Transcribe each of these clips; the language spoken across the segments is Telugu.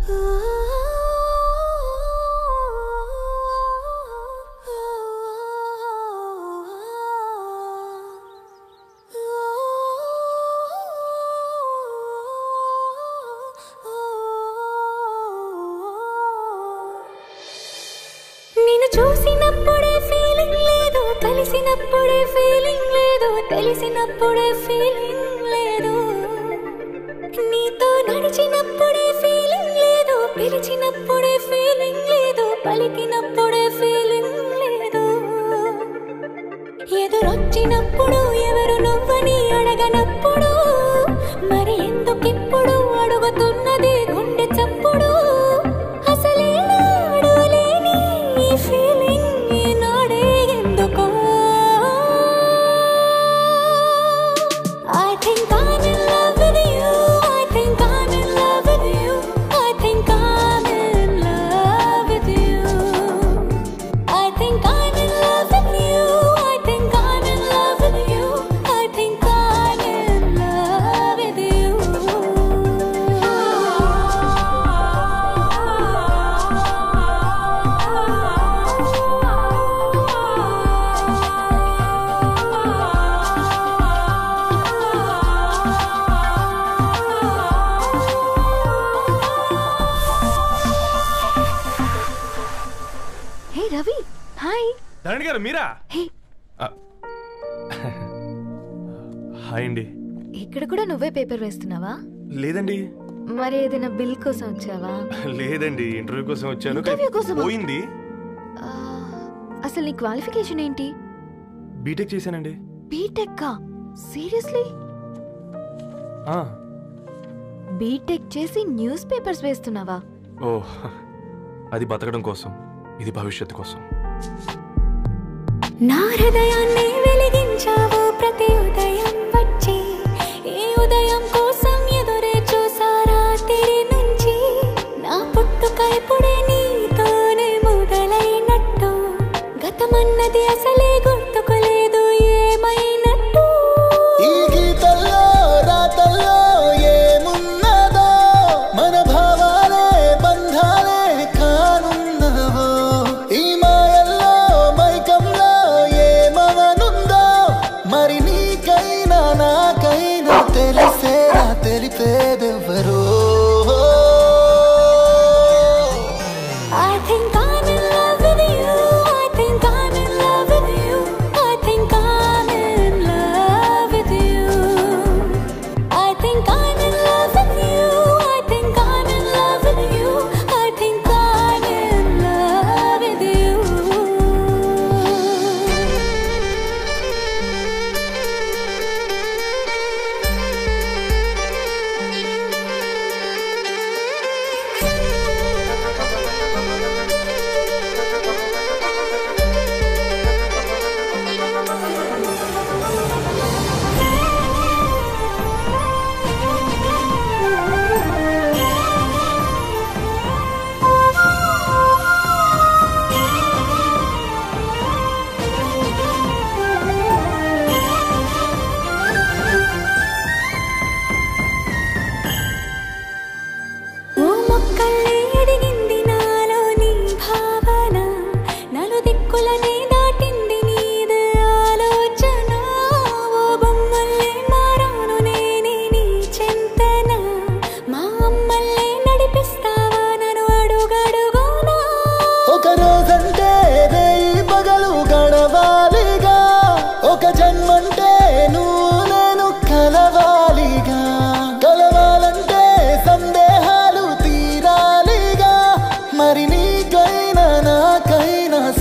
నిన్ను చూసినప్పుడే ఫీలింగ్ లేదు, కలిసినప్పుడే ఫీలింగ్ లేదు, తెలిసినప్పుడే ఫీలింగ్ లేదు, నీతో నడిచినప్పుడే ఫీలింగ్ లేదు, పిలిచినప్పుడే ఫీలింగ్ లేదు, పలికినప్పుడే ఫీలింగ్ లేదు, ఎదురొచ్చినప్పుడు ఎవరు నువ్వని అడగనప్పుడు మరి ఎందుకిప్పుడు అడుగుతున్నది గుండె చప్పుడు. రవి హాయ్. ధరణి గారు మీరా? హాయ్ అండి. ఇక్కడ కూడా నువ్వే పేపర్ వేస్తున్నావా? లేదండి. మరి ఏదైనా బిల్ కోసం వచ్చావా? లేదండి, ఇంటర్వ్యూ కోసం వచ్చాను. ఇంటర్వ్యూ కోసం పోయింది. అసలు నీ క్వాలిఫికేషన్ ఏంటి? బీటెక్ చేశానండి. బీటెక్? సీరియస్లీ? బీటెక్ చేసి న్యూస్ పేపర్స్ వేస్తున్నావా? ఓ, అది బతకడం కోసం, ఇది భవిష్యత్తు కోసం. నా హృదయాన్ని వెలిగించావు ప్రతి ఉదయం వచ్చి, ఈ ఉదయం కోసం ఎదురే చూసారా తిరి నుంచి, నా పుట్టుక ఇప్పుడే నీతోనే మొదలైనట్టు, గతమన్నది అసలే గుర్తుకులేదు ఏమైనట్టు. ఈ గీతల్లో రాతల్లో ఏమున్నదో, మన భావాలే బంధాలే కానున్నవో, ఈ మాయల్లో మైకంలో ఏమవనుందో, మరి నీకైనా నాకైనా తెలిసేలా తెలిపేదెవ్వరో.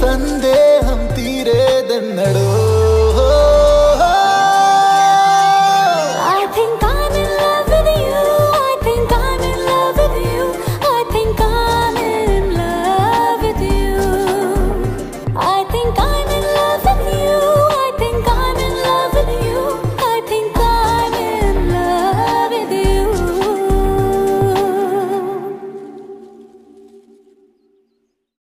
సందేహం తీరేదన్నడో. I think I'm